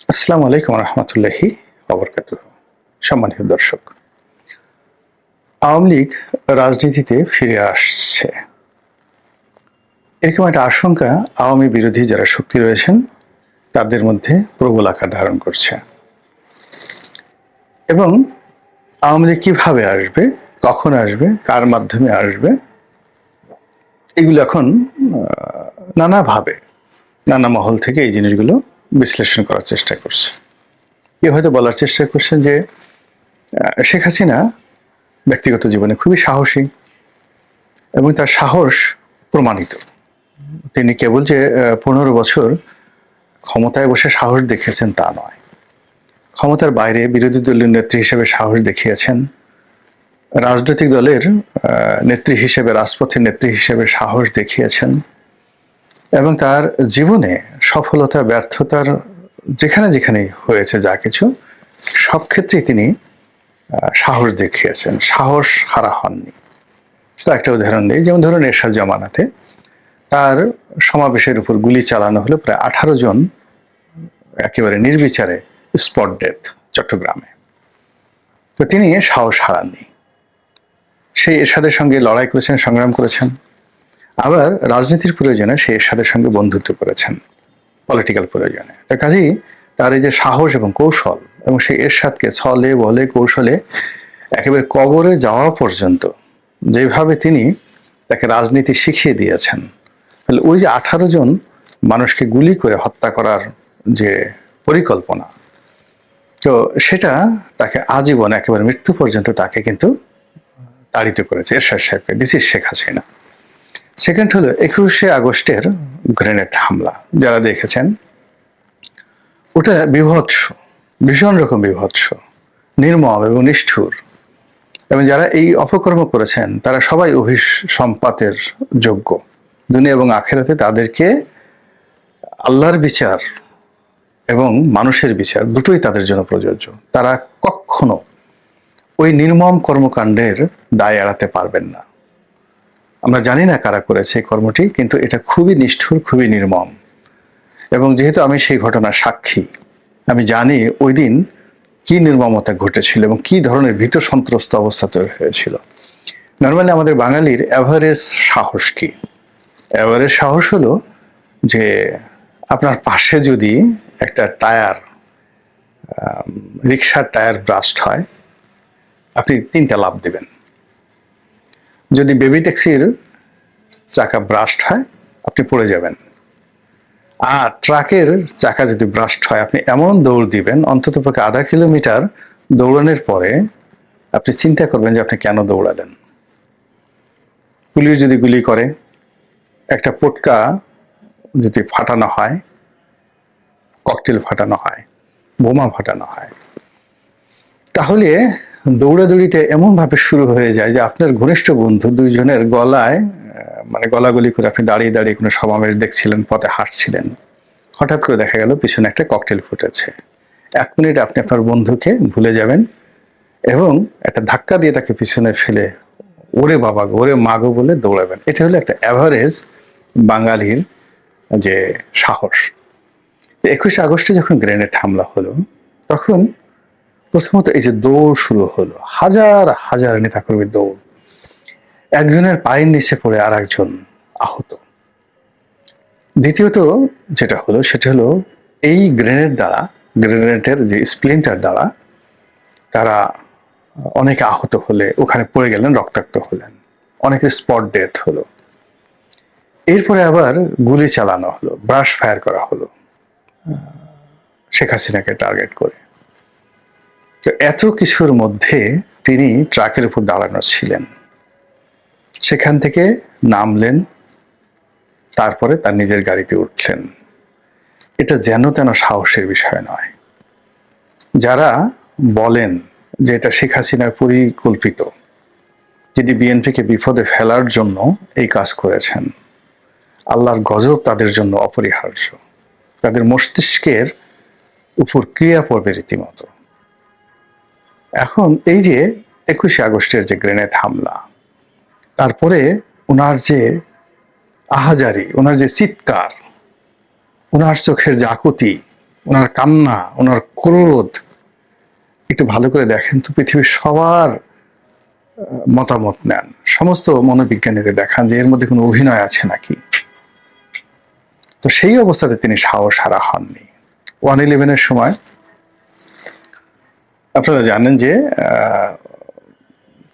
আসসালামু আলাইকুম রহমতুল্লাহি ওয়া সম্মানিত দর্শক, আওয়ামী লীগ রাজনীতিতে ফিরে আসছে এরকম একটা আশঙ্কা আওয়ামী বিরোধী যারা শক্তি রয়েছেন তাদের মধ্যে প্রবল আকার ধারণ করছে। এবং আওয়ামী লীগ কিভাবে আসবে, কখন আসবে, কার মাধ্যমে আসবে, এগুলো এখন নানাভাবে নানা মহল থেকে এই জিনিসগুলো বিশ্লেষণ করার চেষ্টা করছে। কেউ হয়তো বলার চেষ্টা করছেন যে শেখ হাসিনা ব্যক্তিগত জীবনে খুবই সাহসী এবং তার সাহস প্রমাণিত। তিনি কেবল যে ১৫ বছর ক্ষমতায় বসে সাহস দেখিয়েছেন তা নয়, ক্ষমতার বাইরে বিরোধী দলীয় নেত্রী হিসেবে সাহস দেখিয়েছেন, রাজনৈতিক দলের নেত্রী হিসেবে, রাজপথের নেত্রী হিসেবে সাহস দেখিয়েছেন এবং তার জীবনে সফলতা ব্যর্থতার যেখানে যেখানে হয়েছে যা কিছু সব ক্ষেত্রেই তিনি সাহস দেখিয়েছেন, সাহস হারা হননি। একটা উদাহরণ দিই, যেমন ধরুন এরশাদ জামানাতে তার সমাবেশের উপর গুলি চালানো হলো, প্রায় 18 জন একেবারে নির্বিচারে স্পট ডেথ চট্টগ্রামে। তো তিনি সাহস হারাননি, সেই এরশাদের সঙ্গে লড়াই করেছেন, সংগ্রাম করেছেন, আবার রাজনীতির প্রয়োজনে সেই এরশাদের সঙ্গে বন্ধুত্ব করেছেন পলিটিক্যাল প্রয়োজনে। তো কাজেই তার এই যে সাহস এবং কৌশল এবং সেই এরশাদকে ছলে বলে কৌশলে একেবারে কবরে যাওয়া পর্যন্ত যেভাবে তিনি তাকে রাজনীতি শিখিয়ে দিয়েছেন, তাহলে ওই যে 18 জন মানুষকে গুলি করে হত্যা করার যে পরিকল্পনা, তো সেটা তাকে আজীবন একেবারে মৃত্যু পর্যন্ত তাকে কিন্তু তাড়িত করেছে এরশাদ সাহেবকে। This is Sheikh Hasina. Second হলো 21শে আগস্টের গ্রেনেড হামলা, যারা দেখেছেন ওটা বিভৎস, ভীষণ রকম বিভৎস, নির্মম এবং নিষ্ঠুর, এবং যারা এই অপকর্ম করেছেন তারা সবাই অভিসম্পাতের যোগ্য। দুনিয়া এবং আখেরাতে তাদেরকে আল্লাহর বিচার এবং মানুষের বিচার দুটোই তাদের জন্য প্রযোজ্য। তারা কখনো ওই নির্মম কর্মকাণ্ডের দায় এড়াতে পারবেন না। আমরা জানি না কারা করেছে এই কর্মটি, কিন্তু এটা খুবই নিষ্ঠুর, খুবই নির্মম। এবং যেহেতু আমি সেই ঘটনার সাক্ষী, আমি জানি ওই দিন কি নির্মমতা ঘটেছিল এবং কি ধরনের ভীত সন্ত্রস্ত অবস্থা তৈরি হয়েছিল। নর্মালি আমাদের বাঙালির অ্যাভারেজ সাহস কি? অ্যাভারেজ সাহস হলো যে আপনার পাশে যদি একটা টায়ার, রিক্সার টায়ার ব্রাস্ট হয়, আপনি 3টা লাফ দেবেন। যদি বেবি ট্যাক্সির চাকা ব্রাস্ট হয়, আপনি পড়ে যাবেন। আর ট্রাকের চাকা যদি ব্রাস্ট হয়, আপনি এমন দৌড় দিবেন, অন্ততপক্ষে আধা কিলোমিটার দৌড়ানোর পরে আপনি চিন্তা করবেন যে আপনি কেন দৌড়ালেন। পুলিশ যদি গুলি করে, একটা পটকা যদি ফাটানো হয়, ককটেল ফাটানো হয়, বোমা ফাটানো হয়, তাহলে দৌড়াদৌড়িতে এমনভাবে শুরু হয়ে যায় যে আপনার ঘনিষ্ঠ বন্ধু দুইজনের গলায়, মানে গলাগলি করে আপনি দাঁড়িয়ে দাঁড়িয়ে কোনো সমাবেশ দেখছিলেন, পথে হাঁটছিলেন, হঠাৎ করে দেখা গেল পিছনে একটা ককটেল ফুটেছে। 1 মিনিট আপনি আপনার বন্ধুকে ভুলে যাবেন এবং একটা ধাক্কা দিয়ে তাকে পিছনে ফেলে ওরে বাবা গো, ওরে মা গো বলে দৌড়াবেন। এটা হলো একটা অ্যাভারেজ বাঙালির যে সাহস। 21শে আগস্টে যখন গ্রেনেড হামলা হলো, তখন প্রথমত এই যে দৌড় শুরু হলো, হাজার হাজার নেতাকর্মীর দৌড়, একজনের পায়ের নিচে পড়ে আর একজন আহত। দ্বিতীয়ত যেটা হলো সেটা হলো এই গ্রেনেড দ্বারা, গ্রেনেডের যে স্প্লিন্টার দ্বারা তারা অনেকে আহত হলে ওখানে পড়ে গেলেন, রক্তাক্ত হলেন, অনেকের স্পট ডেথ হলো। এরপরে আবার গুলি চালানো হলো, ব্রাশ ফায়ার করা হলো শেখ হাসিনাকে টার্গেট করে। তো এত কিছুর মধ্যে তিনি ট্রাকের উপর দাঁড়ানো ছিলেন, সেখান থেকে নামলেন, তারপরে তার নিজের গাড়িতে উঠলেন। এটা যেন তেন সাহসের বিষয় নয়। যারা বলেন যে এটা শেখ হাসিনার পরিকল্পিত, যিনি বিএনপিকে বিপদে ফেলার জন্য এই কাজ করেছেন, আল্লাহর গজব তাদের জন্য অপরিহার্য। তাদের মস্তিষ্কের উপর ক্রিয়া পড়বে রীতিমতো। এখন এই যে 21শে আগস্টের যে গ্রেনেড হামলা, তারপরে ওনার যে আহাজারি, ওনার যে চিৎকার, ওনার চোখের যে আকুতি, ওনার কান্না, ওনার ক্রোধ একটু ভালো করে দেখেন তো, পৃথিবীর সবার মতামত নেন, সমস্ত মনোবিজ্ঞানীদের দেখান যে এর মধ্যে কোনো অভিনয় আছে নাকি। তো সেই অবস্থাতে তিনি সাহস হারা হননি। 1/11-এর সময় আপনারা জানেন যে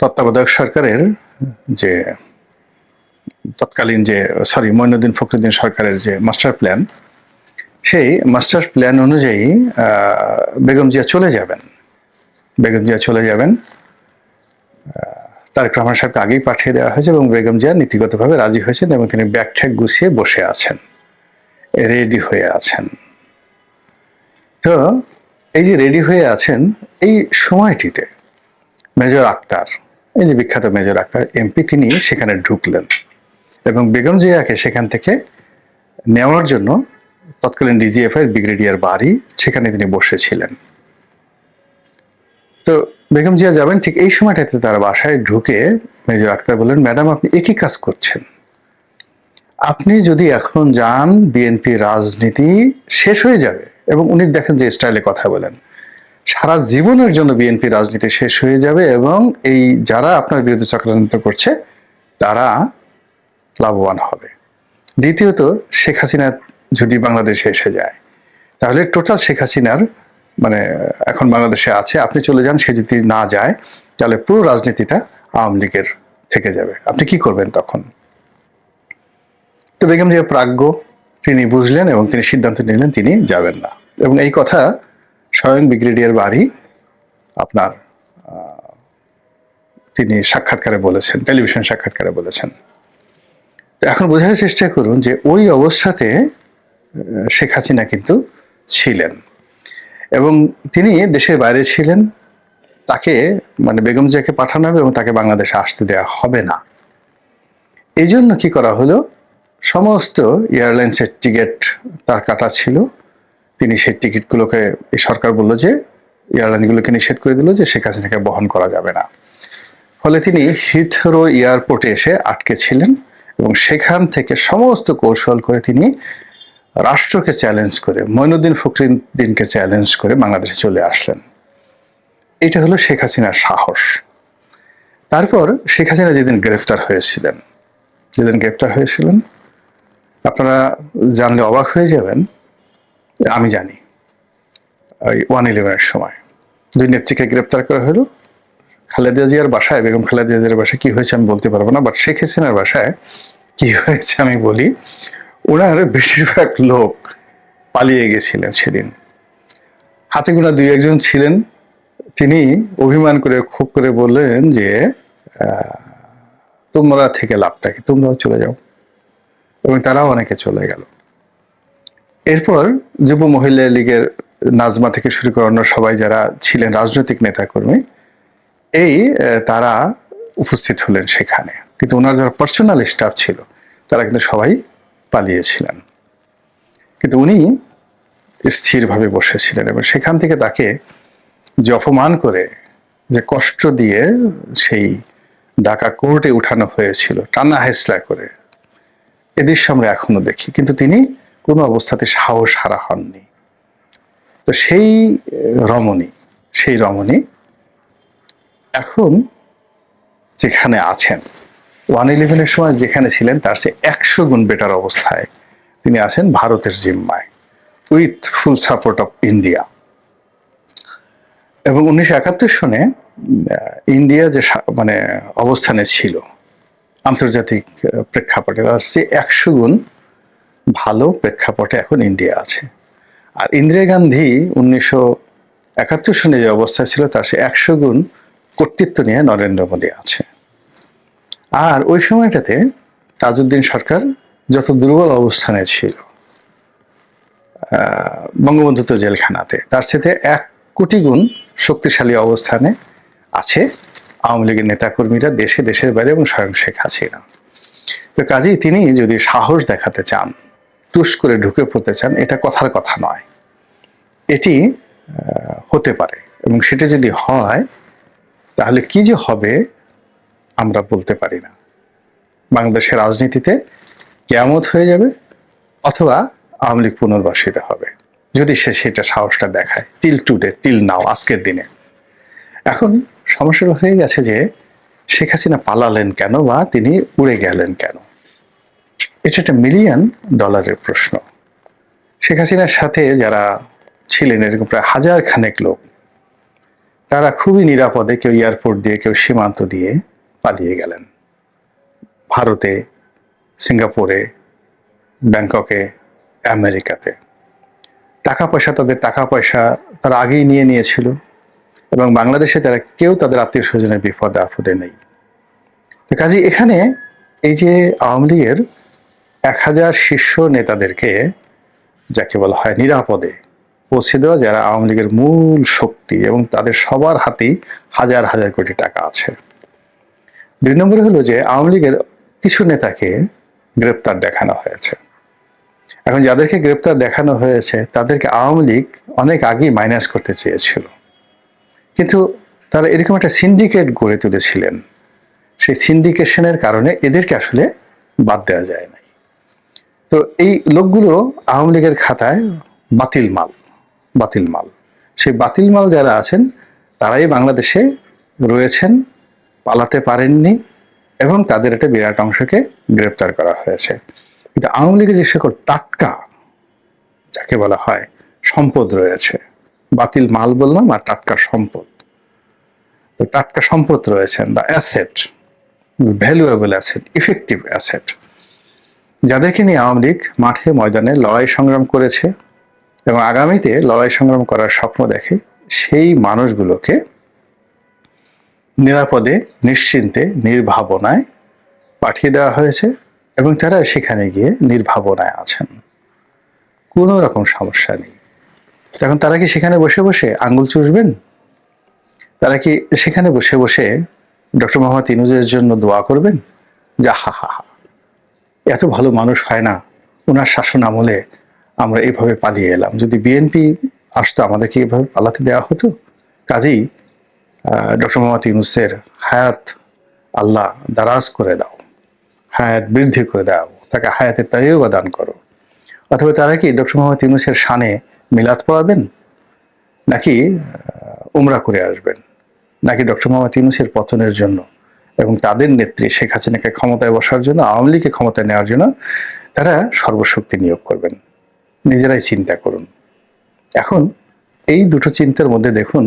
তত্ত্বাবধায়ক সরকারের যে তৎকালীন যে মঈনুদ্দিন ফখরুদ্দিন সরকারের যে মাস্টার প্ল্যান, সেই মাস্টার প্ল্যান অনুযায়ী বেগম জিয়া চলে যাবেন। তারেক রহমান সাহেবকে আগেই পাঠিয়ে দেওয়া হয়েছে এবং বেগম জিয়া নীতিগতভাবে রাজি হয়েছেন এবং তিনি ব্যাগ ঠ্যাগ গুছিয়ে বসে আছেন, রেডি হয়ে আছেন। তো এই যে রেডি হয়ে আছেন, এই সময়টিতে মেজর আক্তার, এই যে বিখ্যাত মেজর আক্তার এমপি, তিনি সেখানে ঢুকলেন এবং বেগম জিয়াকে সেখান থেকে নেওয়ার জন্য তৎকালীন ডিজিএফআই ব্রিগেডিয়ার বাড়ি, সেখানে তিনি বসেছিলেন। তো বেগম জিয়া যাবেন, ঠিক এই সময়টাতে তার বাসায় ঢুকে মেজর আক্তার বললেন, ম্যাডাম আপনি একই কাজ করছেন, আপনি যদি এখন যান বিএনপি রাজনীতি শেষ হয়ে যাবে। এবং উনি দেখেন যে স্টাইলে কথা বলেন, সারা জীবনের জন্য বিএনপি রাজনীতি শেষ হয়ে যাবে এবং এই যারা আপনার বিরুদ্ধে চক্রান্ত করছে তারা লাভবান হবে। দ্বিতীয়ত, শেখ হাসিনা যদি বাংলাদেশে এসে যায় তাহলে টোটাল শেখ হাসিনার মানে এখন বাংলাদেশে আছে, আপনি চলে যান, সে যদি না যায় তাহলে পুরো রাজনীতিটা আওয়ামী লীগের থেকে যাবে, আপনি কি করবেন তখন? তো বেগম জিয়া প্রাজ্ঞ, তিনি বুঝলেন এবং তিনি সিদ্ধান্ত নিলেন তিনি যাবেন না। এবং এই কথা স্বয়ং ব্রিগেডিয়ার বাড়ি আপনার তিনি সাক্ষাৎকারে বলেছেন, টেলিভিশন সাক্ষাৎকারে বলেছেন। এখন বোঝার চেষ্টা করুন যে ওই অবস্থাতে শেখ হাসিনা কিন্তু ছিলেন এবং তিনি দেশের বাইরে ছিলেন। তাকে মানে বেগম জিয়াকে পাঠানো হবে এবং তাকে বাংলাদেশে আসতে দেওয়া হবে না। এই জন্য কি করা হলো, সমস্ত এয়ারলাইন্সের টিকিট তার কাটা ছিল। তিনি সেই টিকিটগুলোকে, এই সরকার বললো যে এয়ারলাইনগুলোকে নিষেধ করে দিল যে শেখ হাসিনাকে বহন করা যাবে না। ফলে তিনি হিথরো এয়ারপোর্টে এসে আটকে ছিলেন এবং সেখান থেকে সমস্ত কৌশল করে তিনি রাষ্ট্রকে চ্যালেঞ্জ করে, মঈনুদ্দিন ফখরুদ্দিনকে চ্যালেঞ্জ করে বাংলাদেশে চলে আসলেন। এটা হলো শেখ হাসিনার সাহস। তারপর শেখ হাসিনা যেদিন গ্রেফতার হয়েছিলেন, আপনারা জানলে অবাক হয়ে যাবেন, আমি জানি ওই 1/11-এর সময় দুই নেত্রীকে গ্রেপ্তার করা হলো। খালেদা জিয়ার বাসায়, বেগম খালেদা জিয়ার বাসায় কি হয়েছে আমি বলতে পারবো না, বাট শেখ হাসিনার বাসায় কি হয়েছে আমি বলি। ওনার বেশিরভাগ লোক পালিয়ে গেছিলেন সেদিন, হাতে গোনা 2-1 জন ছিলেন। তিনি অভিমান করে খুব করে বললেন যে তোমরা থেকে লাভটা কি, তোমরাও চলে যাও, এবং তারাও অনেকে চলে গেল। এরপর যুব মহিলা লীগের নাজমা থেকে শুরু করে অন্য সবাই যারা ছিলেন রাজনৈতিক নেতাকর্মী, এই তারা উপস্থিত হলেন সেখানে, কিন্তু ওনার যারা পার্সোনাল স্টাফ ছিল তারা কিন্তু সবাই পালিয়েছিলেন। কিন্তু উনি স্থিরভাবে বসেছিলেন এবং সেখান থেকে তাকে যে অপমান করে, যে কষ্ট দিয়ে সেই ঢাকা কোর্টে উঠানো হয়েছিল টানা হেসলা করে, এ দৃশ্য আমরা এখনো দেখি, কিন্তু তিনি কোনো অবস্থাতে সাহস হারা হননি। তো সেই রমণী এখন যেখানে আছেন, 1/11-এর সময় যেখানে ছিলেন তার চেয়ে 100 গুণ বেটার অবস্থায় তিনি আছেন ভারতের জিম্মায়, with full support of India. এবং 1971 সনে ইন্ডিয়া যে মানে অবস্থানে ছিল আন্তর্জাতিক প্রেক্ষাপটে, তার চেয়ে 100 গুণ ভালো প্রেক্ষাপটে এখন ইন্ডিয়া আছে। আর ইন্দিরা গান্ধী 1971 সনে যে অবস্থা ছিল তার চেয়ে 100 গুণ কর্তৃত্ব নিয়ে নরেন্দ্র মোদী আছে। আর ওই সময়টাতে তাজউদ্দিন সরকার যত দুর্বল অবস্থানে ছিল, বঙ্গবন্ধু তো জেলখানাতে, তার সাথে 1 কোটি গুণ শক্তিশালী অবস্থানে আছে আওয়ামী লীগের নেতাকর্মীরা দেশে, দেশের বাইরে এবং স্বয়ং শেখ হাসিনা। তো কাজেই তিনি যদি সাহস দেখাতে চান, টুস করে ঢুকে পড়তে চান, এটা কথার কথা নয়, এটি হতে পারে। এবং সেটা যদি হয় তাহলে কি যে হবে আমরা বলতে পারি না। বাংলাদেশের রাজনীতিতে কিয়ামত হয়ে যাবে অথবা আওয়ামী লীগ পুনর্বাসিত হবে। যদি সে সেটা সাহসটা দেখায়, টিল নাও, আজকের দিনে। এখন সমস্যাটা হয়ে গেছে যে শেখ হাসিনা পালালেন কেন বা তিনি উড়ে গেলেন কেন? এটা একটা $1,000,000 প্রশ্ন। শেখ হাসিনার সাথে যারা ছিলেন এরকম প্রায় 1000 খানেক লোক, তারা খুবই নিরাপদে কেউ এয়ারপোর্ট দিয়ে, কেউ সীমান্ত দিয়ে পালিয়ে গেলেন। ভারতে, সিঙ্গাপুরে, ব্যাংককে, আমেরিকাতে। টাকা পয়সা, তাদের টাকা পয়সা তারা আগেই নিয়ে নিয়েছিল, এবং বাংলাদেশে তারা কেউ তাদের আত্মীয় স্বজনের বিপদে আপদে নেই। তো কাজে এখানে এই যে আওয়ামী লীগের 1000 শীর্ষ নেতাদেরকে, যাকে বলা হয় নিরাপদে পৌঁছে দেওয়া, যারা আওয়ামী লীগের মূল শক্তি এবং তাদের সবার হাতেই হাজার হাজার কোটি টাকা আছে। 2 নম্বরে হলো যে আওয়ামী লীগের কিছু নেতাকে গ্রেপ্তার দেখানো হয়েছে। এখন যাদেরকে গ্রেপ্তার দেখানো হয়েছে তাদেরকে আওয়ামী লীগ অনেক আগেই মাইনাস করতে চেয়েছিল, কিন্তু তারা এরকম একটা সিন্ডিকেট গড়ে তুলেছিলেন, সেই সিন্ডিকেশনের কারণে এদেরকে আসলে বাদ দেওয়া যায় নাই। তো এই লোকগুলো আওয়ামী লীগের খাতায় বাতিল মাল। সেই বাতিল মাল যারা আছেন তারাই বাংলাদেশে রয়েছেন, পালাতে পারেননি, এবং তাদের একটা বিরাট অংশকে গ্রেপ্তার করা হয়েছে। কিন্তু আওয়ামী লীগের যে সকল টাটকা, যাকে বলা হয় সম্পদ রয়েছে, বাতিল মাল বললাম আর টাটকা সম্পদ, তো টাটকা সম্পদ রয়েছেন, বা asset, valuable asset, effective asset, যাদেরকে নিয়ে আওয়ামী লীগ মাঠে ময়দানে লড়াই সংগ্রাম করেছে এবং আগামীতে লড়াই সংগ্রাম করার স্বপ্ন দেখে, সেই মানুষগুলোকে নিরাপদে, নিশ্চিন্তে, নির্ভাবনায় পাঠিয়ে দেওয়া হয়েছে, এবং তারা সেখানে গিয়ে নির্ভাবনায় আছেন, কোনো রকম সমস্যা নেই। এখন তারা কি সেখানে বসে বসে আঙ্গুল চুষবেন? তারা কি সেখানে বসে বসে ডক্টর মোহাম্মদ ইউনূসের জন্য দোয়া করবেন যে হা হা হা, এত ভালো মানুষ হয় না, ওনার শাসন আমলে আমরা এইভাবে পালিয়ে এলাম, যদি বিএনপি আসতো আমাদেরকে এইভাবে পালাতে দেওয়া হতো? কাজেই ডক্টর মোহাম্মদ ইউনূসের হায়াত আল্লাহ দারাজ করে দাও, হায়াত বৃদ্ধি করে দাও, তাকে হায়াতের তাইয়্যিবা দান করো। অথবা তারা কি ডক্টর মোহাম্মদ ইউনূসের শানে মিলাদ পড়াবেন, নাকি উমরা করে আসবেন, নাকি ডক্টর মোহাম্মদ ইউনূসের পতনের জন্য এবং তাদের নেত্রী শেখ হাসিনাকে ক্ষমতায় বসার জন্য, আওয়ামী লীগকে ক্ষমতায় নেওয়ার জন্য তারা সর্বশক্তি নিয়োগ করবেন? নিজেরাই চিন্তা করুন। এখন এই দুটো চিন্তার মধ্যে দেখুন,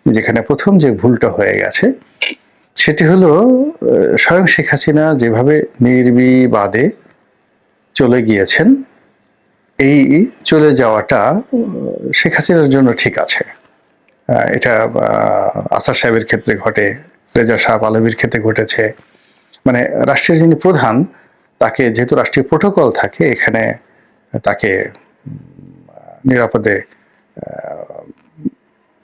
যেখানে প্রথম যে ভুলটা হয়ে গেছে সেটি হলো স্বয়ং শেখ হাসিনা যেভাবে নির্বিবাদে চলে গিয়েছেন, এই চলে যাওয়াটা শেখ হাসিনার জন্য ঠিক আছে। এটা আসাদ সাহেবের ক্ষেত্রে ঘটে, রেজা শাহ পাহলভীর ক্ষেত্রে ঘটেছে। মানে রাষ্ট্রের যিনি প্রধান, তাকে যেহেতু রাষ্ট্রীয় প্রোটোকল থাকে, এখানে তাকে নিরাপদে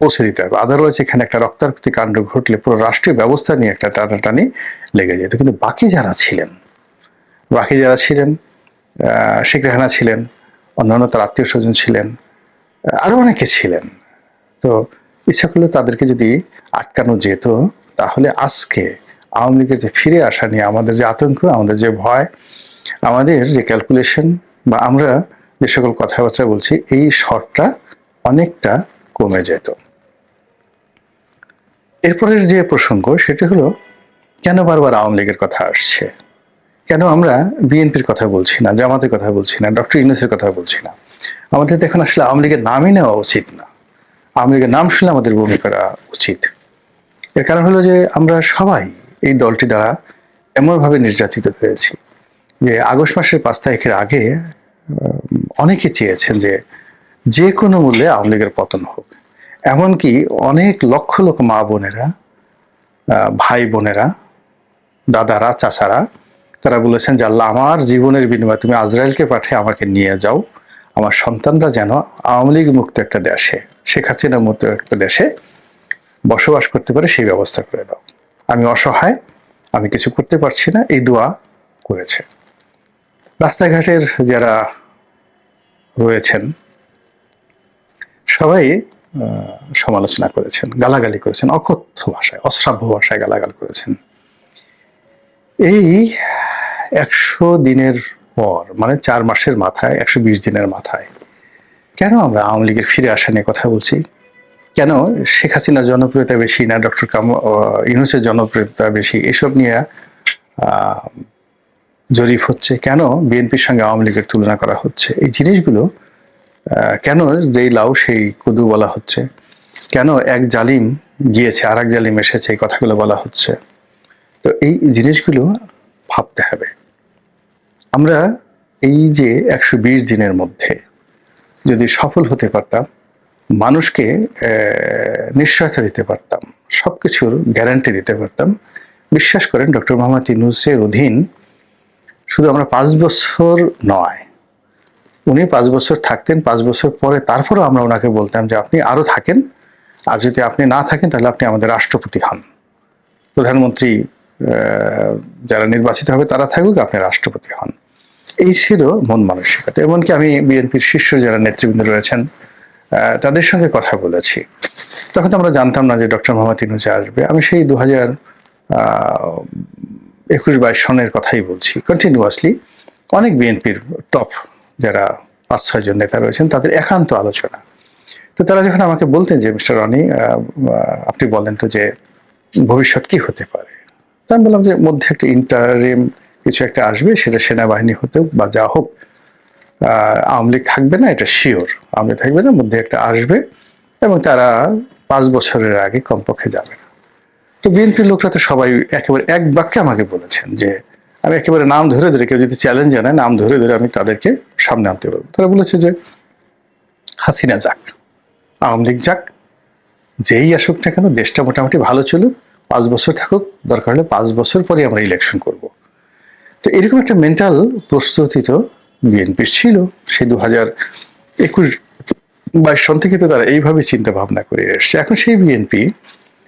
পৌঁছে দিতে হবে, আদারওয়াইজ এখানে একটা রক্তারক্তি কাণ্ড ঘটলে পুরো রাষ্ট্রীয় ব্যবস্থা নিয়ে একটা টানাটানি লেগে যেত। কিন্তু বাকি যারা ছিলেন, শেখ রেহানা ছিলেন, অন্যান্য তার আত্মীয় স্বজন ছিলেন, আরো অনেকে ছিলেন, তো ইচ্ছা করলে তাদেরকে যদি আটকানো যেত, তাহলে আজকে আওয়ামী লীগের যে ফিরে আসা নিয়ে আমাদের যে আতঙ্ক, আমাদের যে ভয়, আমাদের যে ক্যালকুলেশন, বা আমরা যে সকল কথাবার্তা বলছি, এই শর্টটা অনেকটা কমে যেত। এরপরের যে প্রসঙ্গ সেটি হলো, কেন বারবার আওয়ামী লীগের কথা আসছে, কেন আমরা বিএনপির কথা বলছি না, জামাতের কথা বলছি না, ডক্টর ইউনূসের কথা বলছি না? আমাদের এখন আসলে আওয়ামী লীগের নামই নেওয়া উচিত না, আওয়ামী লীগের নাম শুনে আমাদের বমি করা উচিত। এর কারণ হলো যে আমরা সবাই এই দলটি দ্বারা এমনভাবে নির্যাতিত হয়েছি যে আগস্ট মাসের 5 তারিখের আগে অনেকে চেয়েছেন যে যে কোনো মূল্যে আওয়ামী লীগের পতন হোক। এমনকি অনেক লক্ষ লক্ষ মা বোনেরা, ভাই বোনেরা, দাদারা, চাচারা, তারা বলেছেন যে আল্লাহ, আমার জীবনের বিনিময়ে তুমি আজরাইলকে পাঠিয়ে আমাকে নিয়ে যাও, আমার সন্তানরা যেন আওয়ামী লীগ মুক্ত একটা দেশে, শেখ হাসিনা মুক্ত একটা দেশে বসবাস করতে পারে, সেই ব্যবস্থা করে দাও। আমি অসহায়, আমি কিছু করতে পারছি না, এই দোয়া করেছে। রাস্তাঘাটের যারা রয়েছেন সবাই সমালোচনা করেছেন, গালাগালি করেছেন, অকথ্য ভাষায়, অশ্রাব্য ভাষায় গালাগাল করেছেন। এই 100 দিনের পর, মানে 4 মাসের মাথায়, 120 দিনের মাথায় কেন আমরা আওয়ামী লীগের ফিরে আসা নিয়ে কথা বলছি? কেন শেখ হাসিনার জনপ্রিয়তা বেশি না ডক্টর ইউনূসের জনপ্রিয়তা বেশি? এসব নিয়ে জরিপ হচ্ছে। কেন বিএনপির সঙ্গে আওয়ামী লীগের তুলনা করা হচ্ছে? এই জিনিসগুলো কেন যেই লাউ সেই কদু বলা হচ্ছে? কেন এক জালিম গিয়েছে আর এক জালিম এসেছে, এই কথাগুলো বলা হচ্ছে? তো এই জিনিসগুলো ভাবতে হবে। আমরা এই যে ১২০ দিনের মধ্যে যদি সফল হতে পারতাম, মানুষকে নিশ্চয়তা দিতে পারতাম, সবকিছুর গ্যারান্টি দিতে পারতাম, বিশ্বাস করেন ডক্টর মোহাম্মদ ইউনূসের অধীন শুধু আমরা 5 বছর নয়, উনি 5 বছর থাকতেন, 5 বছর পরে তারপরেও আমরা ওনাকে বলতাম যে আপনি আরো থাকেন, আর যদি আপনি না থাকেন তাহলে আপনি আমাদের রাষ্ট্রপতি হন। প্রধানমন্ত্রী যারা নির্বাচিত হবে তারা থাকুক, আপনি রাষ্ট্রপতি হন। এই ছিল মন মানসিকতা। এমনকি আমি বিএনপির শীর্ষ যারা নেতৃবৃন্দ রয়েছেন তাদের সঙ্গে কথা বলেছি। তখন তো আমরা জানতাম না যে ডক্টর মোহাম্মদ ইউনূস আসবে। আমি সেই 2021-22 সনের কথাই বলছি। কন্টিনিউয়াসলি অনেক বিএনপির টপ যারা 5-6 জন নেতা রয়েছেন তাদের একান্ত আলোচনা। তো তারা যখন আমাকে বলতেন যে মিস্টার রনি আপনি বলেন তো যে ভবিষ্যৎ কি হতে পারে, তা আমি বললাম যে মধ্যে একটা ইন্টারিম কিছু একটা আসবে, সেটা সেনাবাহিনী হতেও বা যা হোক, আওয়ামী লীগ থাকবে না এটা শিওর, আওয়ামী লীগ থাকবে না, মধ্যে একটা আসবে এবং তারা 5 বছরের আগে কমপক্ষে যাবে না। তো বিএনপির লোকরা তো সবাই একেবারে এক বাক্যে আমাকে বলেছেন যে আমি একেবারে নাম ধরে ধরে, কেউ যদি চ্যালেঞ্জ জানায় নাম ধরে ধরে আমি তাদেরকে সামনে আনতে পারবো। তারা বলেছে যে হাসিনা যাক, আওয়ামী লীগ যাক, যেই আসুক না কেন দেশটা মোটামুটি ভালো চলুক, 5 বছর থাকুক, দরকার হলে 5 বছর পরে আমরা ইলেকশন করব। তো এরকম একটা মেন্টাল প্রস্তুতি তো বিএনপির ছিল সেই 2021-22 সন থেকে, তো তারা এইভাবে চিন্তা ভাবনা করে এসছে। এখন সেই বিএনপি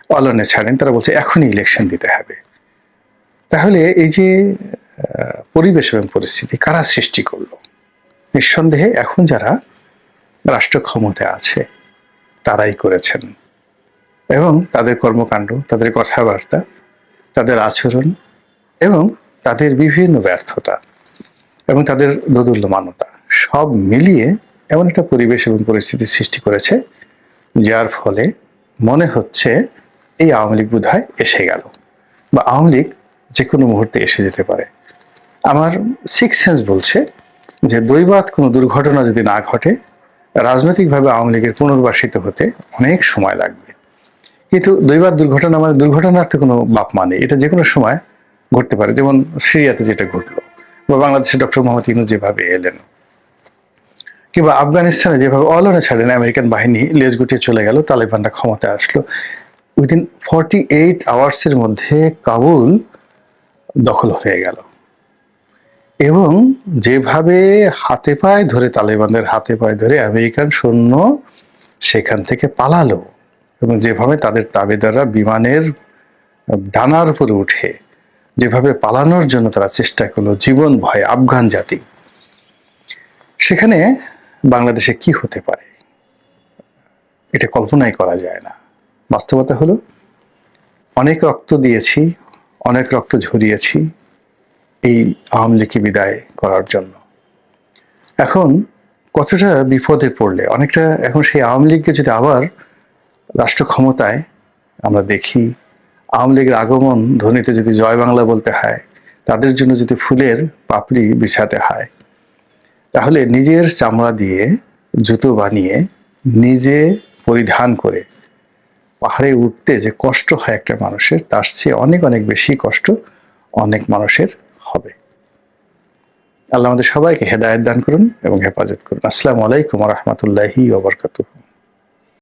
অলনে ছাড়েন, তারা বলছে এখনই ইলেকশন দিতে হবে। তাহলে এই যে পরিবেশ এবং পরিস্থিতি কারা সৃষ্টি করলো? নিঃসন্দেহে এখন যারা রাষ্ট্র ক্ষমতায় আছে তারাই করেছেন, এবং তাদের কর্মকাণ্ড, তাদের কথাবার্তা, তাদের আচরণ এবং তাদের বিভিন্ন ব্যর্থতা এবং তাদের দোদুল্যমানতা সব মিলিয়ে এমন একটা পরিবেশ এবং পরিস্থিতির সৃষ্টি করেছে যার ফলে মনে হচ্ছে এই আওয়ামী লীগ বোধহয় এসে গেল, বা আওয়ামী লীগ যে কোনো মুহূর্তে এসে যেতে পারে। আমার সিক্স সেন্স বলছে যে দৈবাৎ কোনো দুর্ঘটনা যদি না ঘটে, রাজনৈতিকভাবে আওয়ামী লীগের পুনর্বাসিত হতে অনেক সময় লাগবে। কিন্তু দৈবাৎ দুর্ঘটনা মানে দুর্ঘটনার তো কোনো বাপ মানে, এটা যে কোনো সময় ঘটতে পারে। যেমন সিরিয়াতে যেটা ঘটলো, বা বাংলাদেশে ডক্টর মোহাম্মদ ইউনূস যেভাবে এলেন, কিংবা আফগানিস্তানে যেভাবে অলনে ছাড়েন আমেরিকান বাহিনী লেজ গুটিয়ে চলে গেল, তালেবানরা ক্ষমতায় আসলো, উইদিন 48 আওয়ার্সের মধ্যে কাবুল দখল হয়ে গেল। এবং যেভাবে হাতে পায়ে ধরে, তালেবানদের হাতে পায়ে ধরে আমেরিকান সৈন্য সেখান থেকে পালালো, এবং যেভাবে তাদের তাবেদাররা বিমানের ডানার উপরে উঠে যেভাবে পালানোর জন্য তারা চেষ্টা করলো জীবন ভয়ে, আফগান জাতি, সেখানে বাংলাদেশে কি হতে পারে এটা কল্পনাই করা যায় না। বাস্তবতা হলো অনেক রক্ত দিয়েছি, অনেক রক্ত ঝরিয়েছি এই আওয়ামী লীগকে বিদায় করার জন্য। এখন কতটা বিপদে পড়লে, অনেকটা এখন সেই আওয়ামী লীগকে যদি আবার রাষ্ট্র ক্ষমতায় আমরা দেখি, আওয়ামী লীগের আগমন ধ্বনিতে যদি জয় বাংলা বলতে হয়, তাদের জন্য যদি ফুলের পাপড়ি বিছাতে হয়, তাহলে নিজের চামড়া দিয়ে জুতো বানিয়ে নিজে পরিধান করে পাহাড়ে উঠতে যে কষ্ট হয় একটা মানুষের, তার চেয়ে অনেক অনেক বেশি কষ্ট অনেক মানুষের হবে। আল্লাহ আমাদের সবাইকে হেদায়েত দান করুন এবং হেফাজত করুন। আসসালামু আলাইকুম ওয়া রাহমাতুল্লাহি ওয়া বারাকাতুহু।